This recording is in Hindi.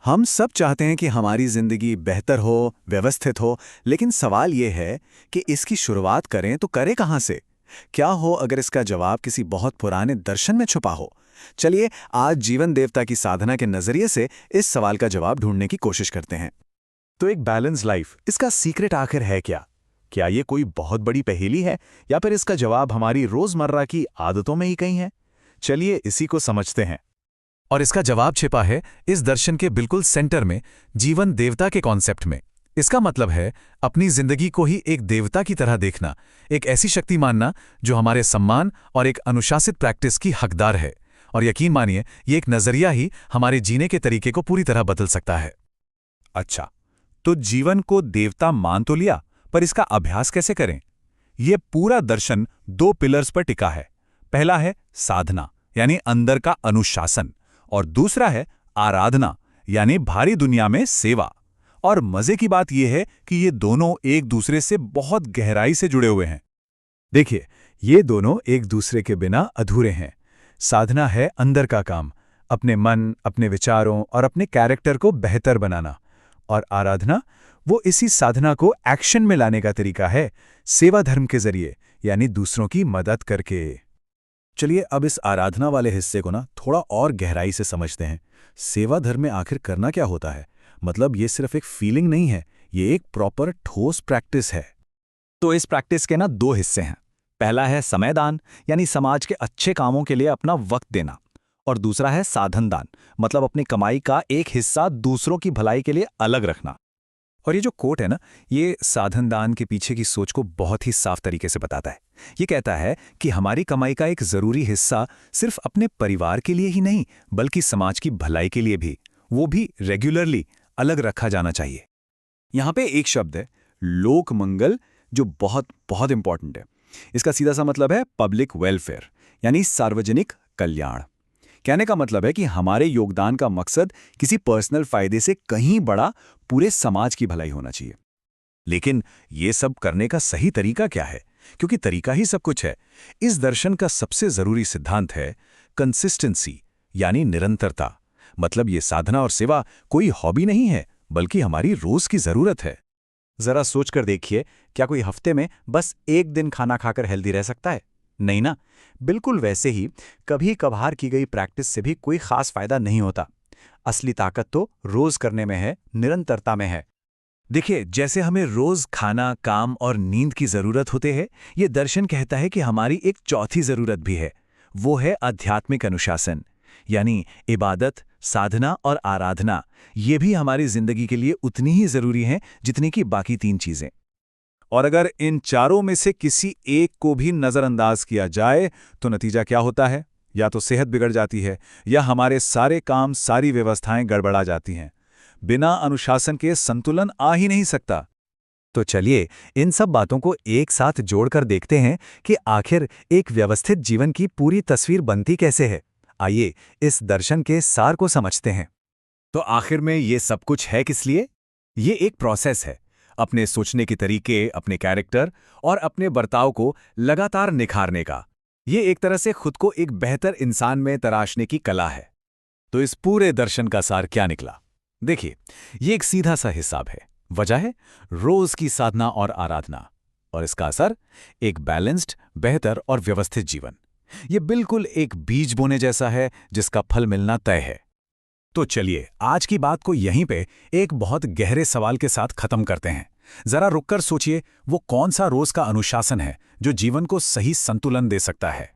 हम सब चाहते हैं कि हमारी जिंदगी बेहतर हो, व्यवस्थित हो, लेकिन सवाल ये है कि इसकी शुरुआत करें तो करें कहाँ से? क्या हो अगर इसका जवाब किसी बहुत पुराने दर्शन में छुपा हो? चलिए आज जीवन देवता की साधना के नजरिए से इस सवाल का जवाब ढूंढने की कोशिश करते हैं। तो एक बैलेंस लाइफ, इसका सीक्रेट आखिर है क्या? क्या ये कोई बहुत बड़ी पहेली है या फिर इसका जवाब हमारी रोजमर्रा की आदतों में ही कहीं है? चलिए इसी को समझते हैं। और इसका जवाब छिपा है इस दर्शन के बिल्कुल सेंटर में, जीवन देवता के कॉन्सेप्ट में। इसका मतलब है अपनी जिंदगी को ही एक देवता की तरह देखना, एक ऐसी शक्ति मानना जो हमारे सम्मान और एक अनुशासित प्रैक्टिस की हकदार है। और यकीन मानिए, ये एक नजरिया ही हमारे जीने के तरीके को पूरी तरह बदल सकता है। अच्छा, तो जीवन को देवता मान तो लिया, पर इसका अभ्यास कैसे करें? ये पूरा दर्शन दो पिलर्स पर टिका है। पहला है साधना, यानी अंदर का अनुशासन, और दूसरा है आराधना, यानी भारी दुनिया में सेवा। और मजे की बात यह है कि ये दोनों एक दूसरे से बहुत गहराई से जुड़े हुए हैं। देखिए, ये दोनों एक दूसरे के बिना अधूरे हैं। साधना है अंदर का काम, अपने मन, अपने विचारों और अपने कैरेक्टर को बेहतर बनाना। और आराधना, वो इसी साधना को एक्शन में लाने का तरीका है, सेवा धर्म के जरिए, यानी दूसरों की मदद करके। चलिए अब इस आराधना वाले हिस्से को थोड़ा और गहराई से समझते हैं। सेवा धर्म में आखिर करना क्या होता है? मतलब ये सिर्फ एक फीलिंग नहीं है, ये एक प्रॉपर ठोस प्रैक्टिस है। तो इस प्रैक्टिस के दो हिस्से हैं। पहला है समयदान, यानी समाज के अच्छे कामों के लिए अपना वक्त देना। और दूसरा है साधन दान, मतलब अपनी कमाई का एक हिस्सा दूसरों की भलाई के लिए अलग रखना। और ये जो कोट है ये साधन दान के पीछे की सोच को बहुत ही साफ तरीके से बताता है। ये कहता है कि हमारी कमाई का एक जरूरी हिस्सा सिर्फ अपने परिवार के लिए ही नहीं, बल्कि समाज की भलाई के लिए भी, वो भी रेगुलरली अलग रखा जाना चाहिए। यहाँ पे एक शब्द है, लोक मंगल, जो बहुत बहुत इंपॉर्टेंट है। इसका सीधा सा मतलब है पब्लिक वेलफेयर, यानी सार्वजनिक कल्याण। कहने का मतलब है कि हमारे योगदान का मकसद किसी पर्सनल फायदे से कहीं बड़ा पूरे समाज की भलाई होना चाहिए। लेकिन ये सब करने का सही तरीका क्या है? क्योंकि तरीका ही सब कुछ है। इस दर्शन का सबसे जरूरी सिद्धांत है कंसिस्टेंसी, यानी निरंतरता। मतलब ये साधना और सेवा कोई हॉबी नहीं है, बल्कि हमारी रोज की जरूरत है। जरा सोचकर देखिए, क्या कोई हफ्ते में बस एक दिन खाना खाकर हेल्दी रह सकता है? नहीं ना। बिल्कुल वैसे ही कभी कभार की गई प्रैक्टिस से भी कोई खास फायदा नहीं होता। असली ताकत तो रोज करने में है, निरंतरता में है। देखिए, जैसे हमें रोज खाना, काम और नींद की जरूरत होते है, ये दर्शन कहता है कि हमारी एक चौथी जरूरत भी है। वो है आध्यात्मिक अनुशासन, यानी इबादत, साधना और आराधना। ये भी हमारी जिंदगी के लिए उतनी ही जरूरी है जितनी कि बाकी तीन चीजें। और अगर इन चारों में से किसी एक को भी नजरअंदाज किया जाए तो नतीजा क्या होता है? या तो सेहत बिगड़ जाती है, या हमारे सारे काम, सारी व्यवस्थाएं गड़बड़ा जाती हैं। बिना अनुशासन के संतुलन आ ही नहीं सकता। तो चलिए इन सब बातों को एक साथ जोड़कर देखते हैं कि आखिर एक व्यवस्थित जीवन की पूरी तस्वीर बनती कैसे है। आइए इस दर्शन के सार को समझते हैं। तो आखिर में ये सब कुछ है किस लिए? ये एक प्रोसेस है, अपने सोचने के तरीके, अपने कैरेक्टर और अपने बर्ताव को लगातार निखारने का। ये एक तरह से खुद को एक बेहतर इंसान में तराशने की कला है। तो इस पूरे दर्शन का सार क्या निकला? देखिए, ये एक सीधा सा हिसाब है। वजह है रोज की साधना और आराधना, और इसका असर एक बैलेंस्ड, बेहतर और व्यवस्थित जीवन। ये बिल्कुल एक बीज बोने जैसा है जिसका फल मिलना तय है। तो चलिए आज की बात को यहीं पे एक बहुत गहरे सवाल के साथ खत्म करते हैं। जरा रुककर सोचिए, वो कौन सा रोज का अनुशासन है जो जीवन को सही संतुलन दे सकता है?